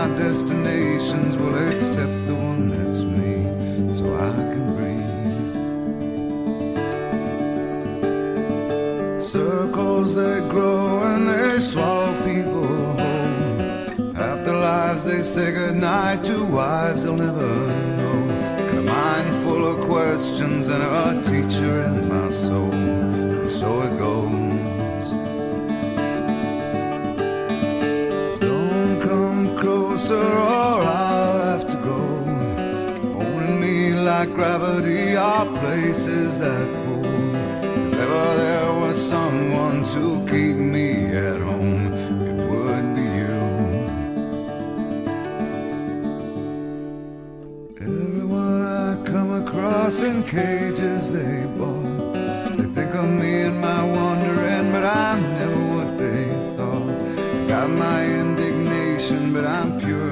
my destinations will accept the one that's me, so I can breathe. Circles they grow and they swallow people whole. After lives they say goodnight to wives they'll never know. And a mind full of questions and a teacher in my soul. And so it goes. Closer or I'll have to go. Holding me like gravity are places that pull. If ever there was someone to keep me at home, it would be you. Everyone I come across in cages they bought, they think of me and my wandering, but I'm never what they thought. I got my indignation, but I'm pure